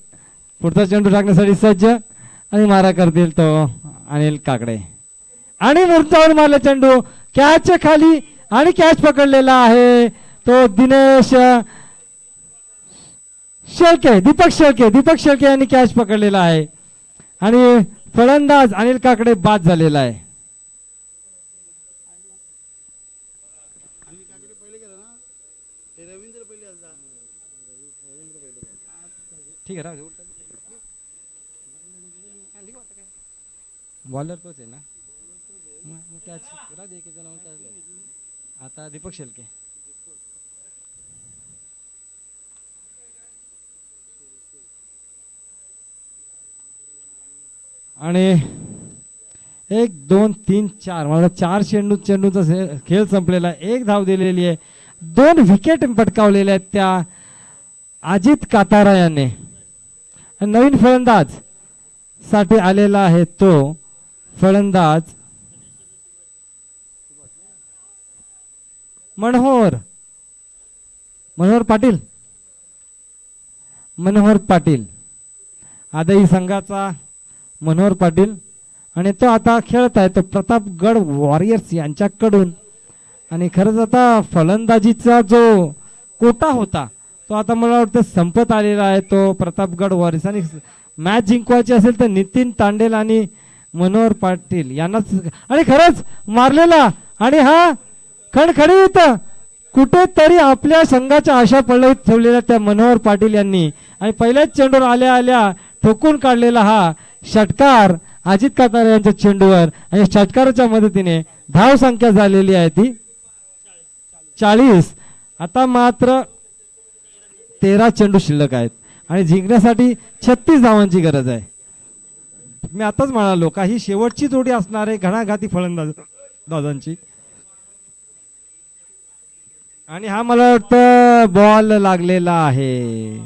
पुढचा चेंडू टाकण्यासाठी सज्ज आणि मारा करतील तो अनिल काकडे. आणि मुर्तावर मारला चेंडू कॅच खाली आणि कॅच पकडलेला आहे तो दिनेश शेळके. दीपक शेळके यांनी कॅच पकडलेला आहे आणि फलंदाज अनिल काकडे बाद झालेला आहे. ठीक आहे, बॉलर तोच आहे ना. कॅच आता दीपक शेळके. आणि 1 2 3 4 मला 4 चेंडूचा खेळ संपलेला आहे. एक धाव दिलेली आहे. 2 विकेट पटकावलेल्या आहेत त्या अजित कातारा याने. नवीन फलंदाज साठी आलेला आहे तो फलंदाज मनोहर पाटील. आदही संघाचा मनोहर पाटील आणि तो आता खेळत आहे तो प्रतापगड वॉरियर्स यांच्याकडून. आणि खरंच आता फलंदाजीचा जो कोटा होता तो आता मला वाटतं संपत आलेला आहे तो प्रतापगड वॉरियर्स. आणि मॅच जिंकवायची असेल तर नितीन तांडेल आणि मनोहर पाटील यांनाच. आणि खरंच मारलेला आणि हा खणखणीत कुठेतरी आपल्या संघाच्या आशा पडळीत ठेवलेल्या त्या मनोहर पाटील यांनी. आणि पहिल्याच चेंडूवर आल्या ठोकून काढलेला हा षटकार अजित कातारे यांच्या चेंडूवर. आणि षटकाराच्या मदतीने धाव संख्या झालेली आहे ती 40. आता मात्र 13 चेंडू शिल्लक आहेत आणि जिंकण्यासाठी 36 धावांची गरज आहे. मी आताच म्हणालो का ही शेवटची जोडी असणार आहे घणाघाती फलंदाजांची. आणि हा मला वाटतं बॉल लागलेला आहे.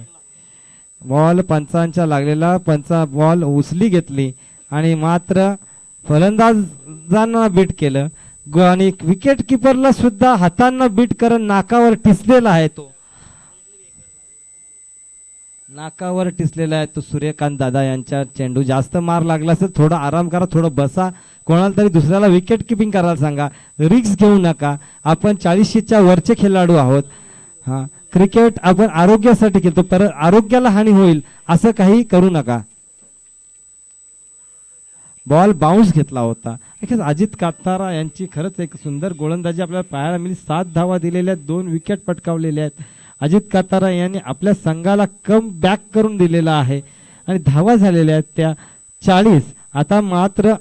बॉल पंचांच्या लागलेला. पंचा बॉल उचली घेतली आणि मात्र फलंदाजांना बीट केलं. आणि विकेट किपरला सुद्धा हातांना बीट करत नाकावर टिसलेला आहे तो. नाकावर टिसलेला आहे तो सूर्यकांत दादा यांच्या चेंडू. जास्त मार लागला असेल थोडा आराम करा, थोडं बसा, कोणाला तरी दुसऱ्याला विकेट किपिंग करायला सांगा. रिक्स घेऊ नका. आपण 40च्या वरचे खेळाडू आहोत. हा, क्रिकेट आपण आरोग्यासाठी खेळतो, परत आरोग्याला हानी होईल असं काही करू नका. बॉल बाउन्स घेतला होता. अजित कातारा यांची खरंच एक सुंदर गोलंदाजी आपल्याला पाहायला मिळाली. 7 धावा दिलेल्या, 2 विकेट पटकावलेल्या आहेत. अजित कातारा यांनी आपल्या संघाला कम बॅक करून दिलेला आहे आणि धावा झालेल्या आहेत त्या 40. आता मात्र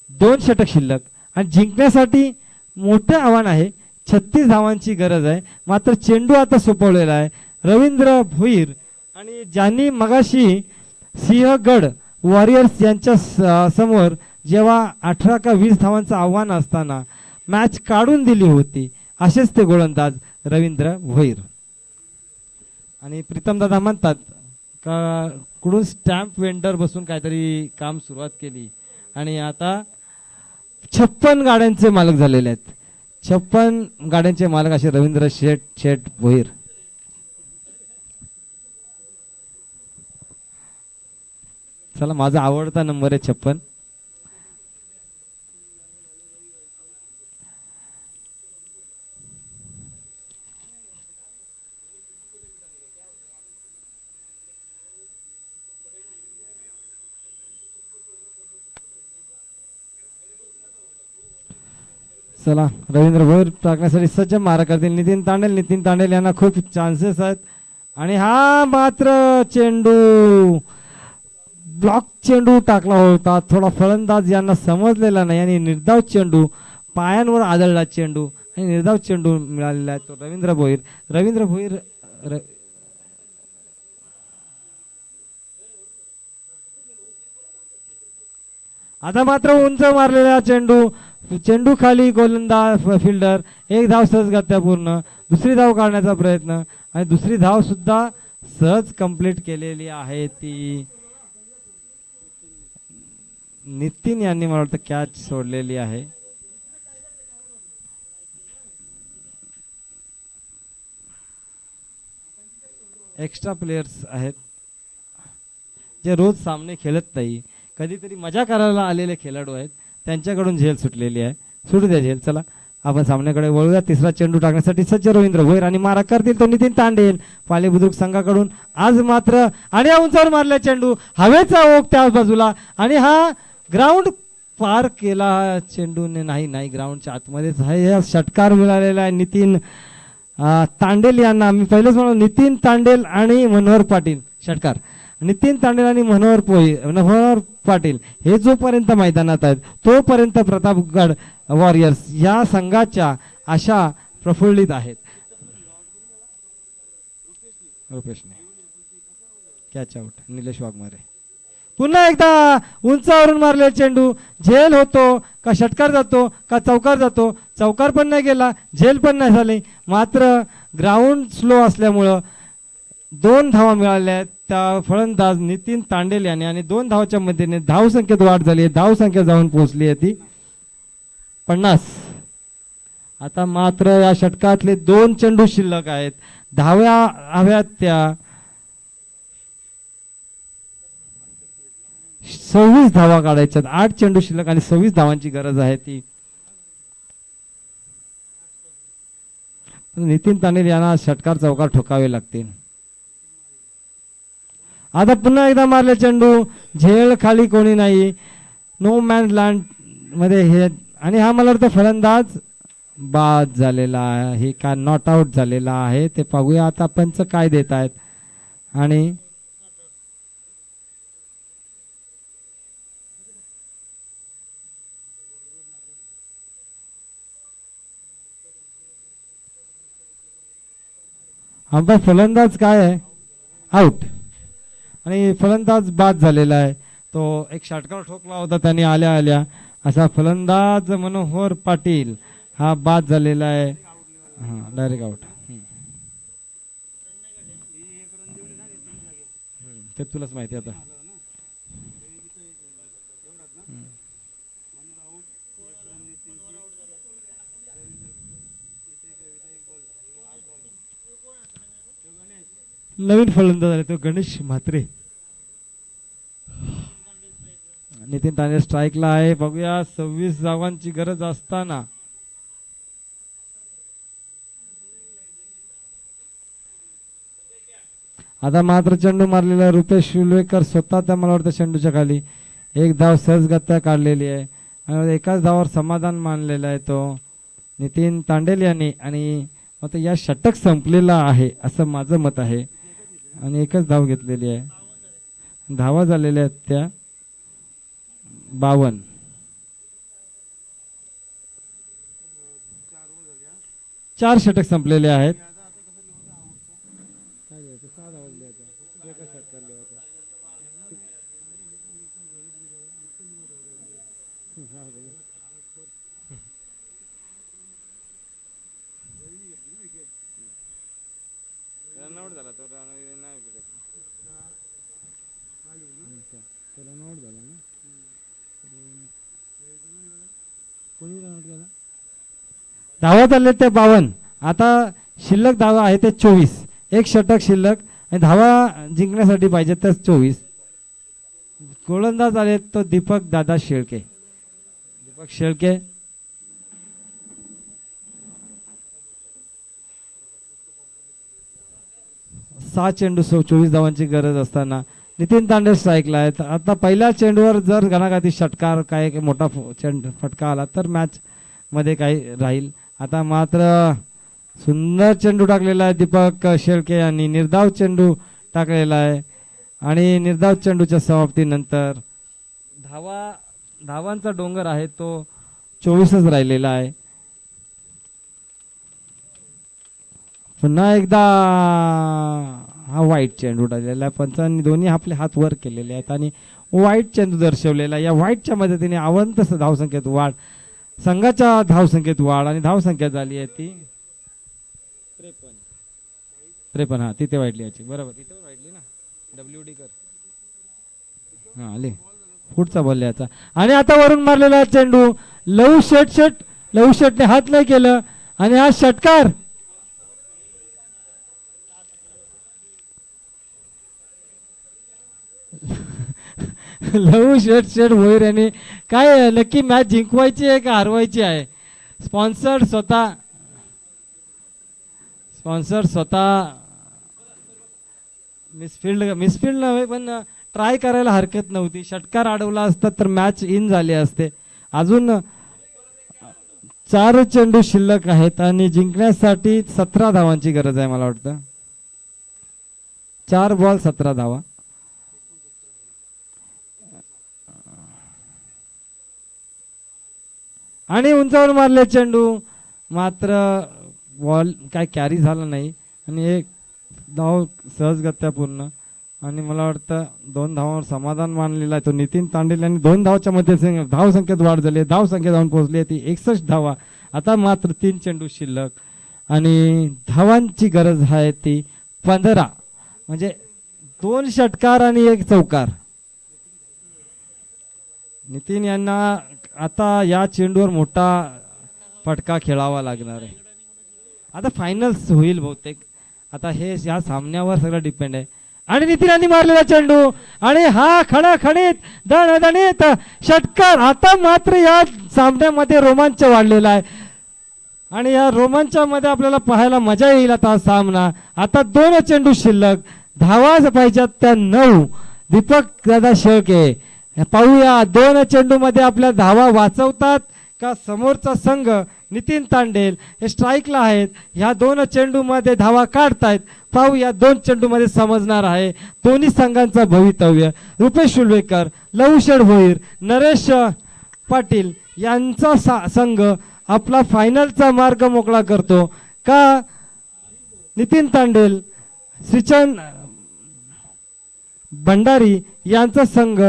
2 षटक शिल्लक आणि जिंकण्यासाठी मोठं आव्हान आहे. 36 धावांची गरज आहे. मात्र चेंडू आता सोपवलेला आहे रवींद्र भोईर. आणि ज्यांनी मगाशी सिंहगड वॉरियर्स यांच्या समोर जेव्हा 18 का 20 धावांचं आव्हान असताना मॅच काढून दिली होती असेच ते गोलंदाज रवींद्र भोईर. आणि प्रीतम दादा म्हणतात का कुठून स्टॅम्प वेंडर बसून काहीतरी काम सुरुवात केली आणि आता 56 गाड्यांचे मालक झालेले आहेत. 56 गाड्यांचे मालक असे रवींद्र शेठ भोईर. चला, माझा आवडता नंबर आहे 56. चला रवींद्र भोईर टाकण्यासाठी सज्ज मारा करतील नितीन तांडेल यांना खूप चान्सेस आहेत आणि हा मात्र चेंडू ब्लॉक चेंडू टाकला होता. थोडा फलंदाज यांना समजलेला नाही आणि निर्धाव चेंडू पायांवर आदळला चेंडू आणि निर्धाव चेंडू मिळालेला आहे तो रवींद्र भोईर आता मात्र उंच मारलेला चेंडू खाली गोलंदाज फिल्डर एक धाव सहज पूर्ण. दुसरी धाव काढण्याचा प्रयत्न आणि दुसरी धाव सुद्धा सहज कंप्लीट केलेली आहे ती नितीन यांनी मला वाटतं कॅच सोडलेली आहे. एक्स्ट्रा प्लेयर्स आहेत जे रोज सामने खेळत नाही, कधीतरी मजा करायला आलेले खेळाडू आहेत, त्यांच्याकडून झेल सुटलेली आहे. सुटू द्या झेल. चला आपण सामन्याकडे वळूया. तिसरा चेंडू टाकण्यासाठी सज्ज रवींद्र भोईर आणि मारा करतील तो नितीन तांडेल पाले बुद्रुक संघाकडून. आज मात्र आणि हा उंचावर मारला चेंडू हवेचा ओघ त्या बाजूला आणि हा ग्राउंड पार केला चेंडूने. नाही ग्राउंडच्या आतमध्येच आहे. षटकार मिळालेला आहे नितीन तांडेल यांना. मी पहिलेच म्हणलो नितीन तांडेल आणि मनोहर पाटील षटकार. नितीन तांडेल आणि मनोहर पाटील हे जोपर्यंत मैदानात आहेत तोपर्यंत प्रतापगड वॉरियर्स या संघाच्या आशा प्रफुल्लित आहेत. रुपेशने कॅच आउट. निलेश वाघमारे पुन्हा एकदा उंचावरून मारले चेंडू. झेल होतो का षटकार जातो का चौकार जातो. चौकार पण नाही गेला, झेल पण नाही झाली. मात्र ग्राउंड स्लो असल्यामुळं 2 धावा मिळाल्या आहेत त्या फलंदाज नितीन तांडेल याने आणि 2 धावाच्या मध्येने धावसंख्येत वाढ झाली आहे. धावसंख्या जाऊन पोहोचली आहे ती 50. आता मात्र या षटकातले 2 चेंडू शिल्लक आहेत. धाव्या हव्यात त्या 26 धावा काढायच्यात. 8 चेंडू शिल्लक आणि 26 धावांची गरज आहे ती. नितीन तांडेल यांना षटकार चौकार ठोकावे लागतील. आता पुन्हा एकदा मारले चेंडू. झेल खाली कोणी नाही, नो मॅन लँड मध्ये हे आणि हा मला वाटतं फलंदाज बाद झालेला आहे का नॉट आउट झालेला आहे ते पाहूया आता पंच काय देत आहेत. आणि आमचा फलंदाज काय आहे आउट आणि फलंदाज बाद झालेला आहे. तो एक षटकार ठोकला होता त्यांनी आल्या आल्या. असा फलंदाज मनोहर पाटील हा बाद झालेला आहे. हां डायरेक्ट आउट. ते तुलाच माहिती आता. नवीन फलंदाज आले तो गणेश म्हात्रे. नितीन तांडेल स्ट्राईकला आहे. बघूया 26 धावांची गरज असताना आता मात्र चेंडू मारलेला रुपेश शिलवेकर स्वतः त्या मला वाटतं चेंडूच्या खाली एक धाव सहजगत्या काढलेली आहे आणि एकाच धावावर समाधान मानलेलं आहे तो नितीन तांडेल यांनी. आणि आता या षटक संपलेला आहे असं माझं मत आहे आणि एकच धाव घेतलेली आहे. धावा झालेल्या आहेत त्या 52. 4 षटक संपलेले आहेत. धावा चालले ते 52. आता शिल्लक धावा आहे ते 24. एक षटक शिल्लक आणि धावा जिंकण्यासाठी पाहिजे तर 24. गोलंदाज आले तो दीपक दादा शेळके. 6 चेंडू 24 धावांची गरज असताना नितीन तांडेल स्ट्राईकला आहेत. आता पहिल्या चेंडूवर जर घणाघाती षटकार काय मोठा फटका आला तर मॅच मध्ये काही राहील. आता मात्र सुंदर चेंडू टाकलेला आहे दीपक शेळके यांनी, निर्धाव चेंडू टाकलेला आहे आणि निर्धाव चेंडूच्या समाप्तीनंतर धावांचा डोंगर आहे तो 24च राहिलेला आहे. पुन्हा एकदा हा वाईट चेंडू टाकलेला आहे. पंचांनी दोन्ही आपले हात वर केलेले आहेत आणि वाईट चेंडू दर्शवलेला आहे. या वाईटच्या मदतीने अवंत धावसंख्येत वाढ, संघाच्या धावसंख्येत वाढ आणि धावसंख्या झाली आहे ती 53. हा तिथे वाढली याची, बरोबर तिथे वाढली ना. WD कर, हा आले पुढचा बॉल याचा. आणि आता वरून मारलेला चेंडू लहू शेटने हात नाही केलं आणि हा षटकार. लहू शेट भोईर यांनी काय नक्की मॅच जिंकवायची आहे का हरवायची आहे. स्पॉन्सर स्वतः मिसफिल्ड नव्हे पण ट्राय करायला हरकत नव्हती. षटकार अडवला असता तर मॅच इन झाले असते. अजून 4 चेंडू शिल्लक आहेत आणि जिंकण्यासाठी 17 धावांची गरज आहे मला वाटतं. 4 बॉल 17 धावा. आणि उंचावर मारले चेंडू, मात्र बॉल काय कॅरी झाला नाही आणि एक धाव सहजगत्या पूर्ण. आणि मला वाटतं 2 धावांवर समाधान मानलेला आहे तो नितीन तांडेल यांनी. 2 धावच्या मध्ये धावसंख्येत वाढ झाली, धावसंख्या जाऊन पोहोचली ती 61 धावा. आता मात्र 3 चेंडू शिल्लक आणि धावांची गरज आहे ती 15, म्हणजे 2 षटकार आणि 1 चौकार. नितीन यांना आता या चेंडूवर मोठा फटका खेळावा लागणार आहे. आता फायनल्स होईल बहुतेक. आता हे या सामन्यावर सगळं डिपेंड आहे. आणि नितीन यांनी मारलेला चेंडू आणि हा खणाखणीत दणदणीत षटकार. आता मात्र या सामन्यामध्ये रोमांच वाढलेला आहे आणि या रोमांचामध्ये आपल्याला पाहायला मजा येईल. आता सामना आता 2 चेंडू शिल्लक, धावा पाहिजेत त्या 9. दीपक दादा शेळके पाहूया 2 चेंडू मध्ये आपल्या धावा वाचवतात का समोरचा संघ. नितीन तांडेल हे स्ट्राईकला आहेत, ह्या 2 चेंडू मध्ये धावा काढतायत. पाहूया 2 चेंडू मध्ये समजणार आहे दोन्ही संघांचं भवितव्य. रुपेश शुलवेकर, लहूशेठ भोईर, नरेश पाटील यांचा संघ आपला फायनलचा मार्ग मोकळा करतो का नितीन तांडेल, श्रीचंद भंडारी यांचा संघ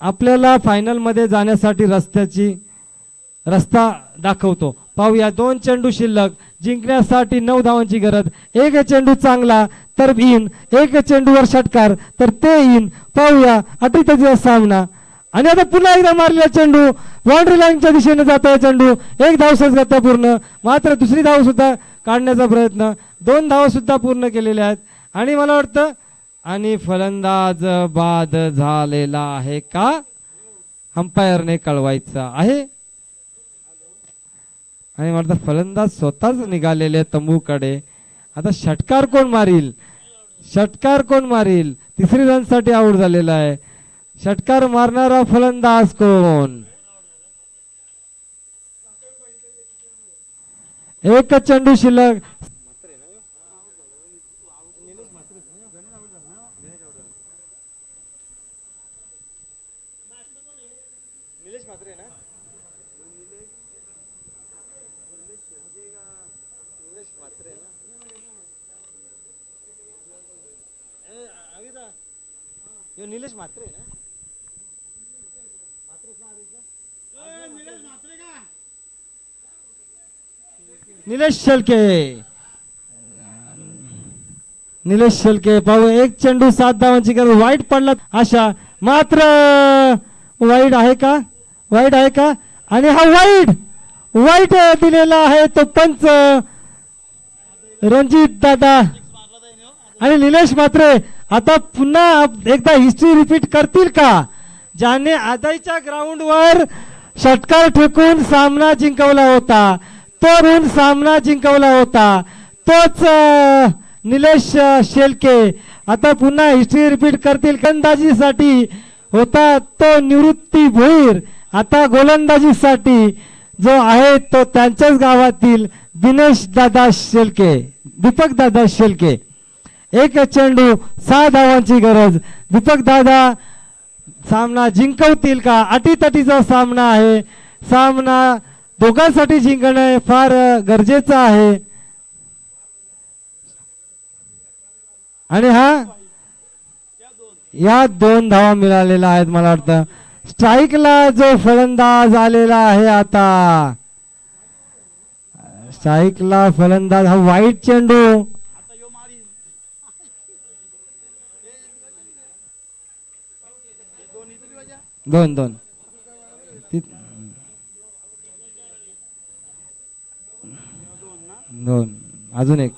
आपल्याला फायनल मध्ये जाण्यासाठी रस्ता दाखवतो. पाहूया 2 चेंडू शिल्लक, जिंकण्यासाठी 9 धावांची गरज. 1 चेंडू चांगला तर इन, 1 चेंडूवर षटकार तर ते इन. पाहूया अटीतटीचा सामना. आणि आता पुन्हा एकदा मारलेला चेंडू बाउंड्री लाईनच्या दिशेने जात आहे चेंडू. 1 धाव सहजगत्या पूर्ण, मात्र दुसरी धाव सुद्धा काढण्याचा प्रयत्न. 2 धावा सुद्धा पूर्ण केलेल्या आहेत आणि मला वाटतं आणि फलंदाज बाद झालेला आहे का अंपायरने कळवायचा आहे. आणि मला फलंदाज स्वतःच निघालेले तंबूकडे. आता षटकार कोण मारील, 3री रनसाठी आऊट झालेला आहे. षटकार मारणारा फलंदाज कोण. 1 चेंडू शिल्लक. निलेश म्हात्रे ना, निलेश शेळके पाहू. 1 चेंडू 7 धावांची गरज. वाईट पडला आशा, मात्र वाईट आहे का आणि हा वाईट दिलेला आहे तो पंच रणजित दादा आणि निलेश म्हात्रे. आता पुन्हा एकदा हिस्ट्री रिपीट करतील का. ज्याने आदाईच्या ग्राउंडवर षटकार ठोकून सामना जिंकवला होता, तो सामना जिंकवला होता तोच निलेश शेळके. आता पुन्हा हिस्ट्री रिपीट करतील. गोलंदाजीसाठी होता तो निवृत्ती भोईर, आता गोलंदाजीसाठी जो आहे तो त्यांच्याच गावातील दिनेश दादा शेळके, दीपक दादा शेळके. एक चेंडू 6 धावांची गरज. दीपक दादा सामना जिंकवतील का? अटीतटीचा सामना आहे. सामना दोघांसाठी जिंकणे फार गरजेचं आहे. आणि या 2 धावा मिळालेल्या आहेत. मला वाटतं स्ट्राईकला जो फलंदाज आलेला आहे, आता स्ट्राईकला फलंदाज हा वाईट चेंडू. दोन अजून एक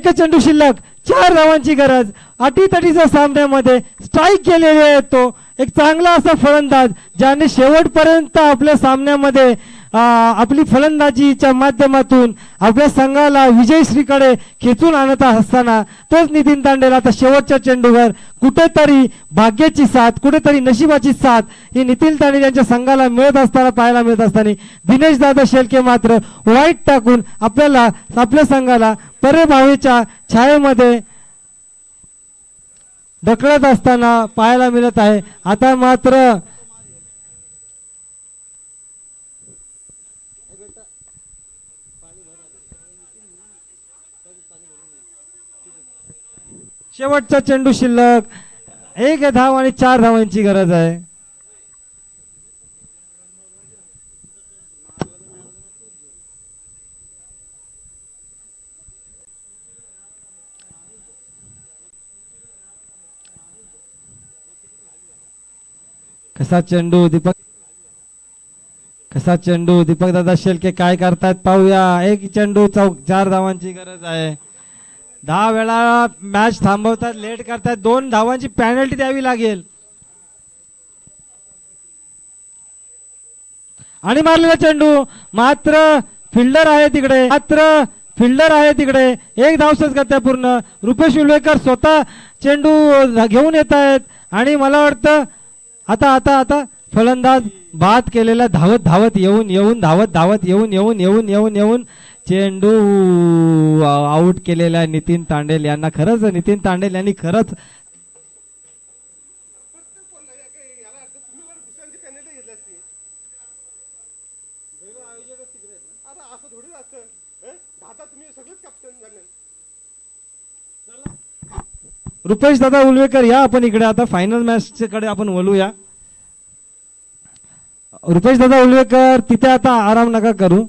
चेंडू शिल्लक. 4 धावांची गरज. अटीतटीच्या सामन्यामध्ये स्ट्राईक केलेले आहे तो एक चांगला असा फलंदाज ज्याने शेवटपर्यंत आपल्या सामन्यामध्ये आपली फलंदाजीच्या माध्यमातून आपल्या संघाला विजयश्रीकडे खेचून आणत असताना तोच नितीन तांडेल आता शेवटच्या चेंडूवर कुठेतरी भाग्याची साथ, कुठेतरी नशिबाची साथ ही नितीन तांडेल यांच्या संघाला मिळत असताना पाहायला मिळत असताना दिनेश दादा शेळके मात्र वाईट टाकून आपल्याला आपल्या संघाला पराभवाच्या छायेमध्ये ढकलत असताना पाहायला मिळत आहे. आता मात्र शेवटचा चेंडू शिल्लक. 1 धाव आणि 4 धावांची गरज आहे. कसा चेंडू दीपक दादा शेळके काय करतात पाहूया. 1 चेंडू 4 धावांची गरज आहे. 10 वेळा मॅच थांबवतात, लेट करतात. 2 धावांची पेनल्टी द्यावी लागेल. आणि मारलेला चेंडू मात्र फिल्डर आहे तिकडे. 1 धावसच करता पूर्ण. रुपेश उल्वेकर स्वतः चेंडू घेऊन येत आहेत आणि मला वाटतं आता फलंदाज बाद केलेला धावत येऊन चेंडू आउट केलेला नितीन तांडेल यांना. नितीन तांडेल यांनी खरंच रुपेश दादा उल्वेकर या आपण इकडे. आता फायनल मॅच कडे आपण वळूया. रुपेश दादा उल्वेकर तिथे आता आराम नका करू.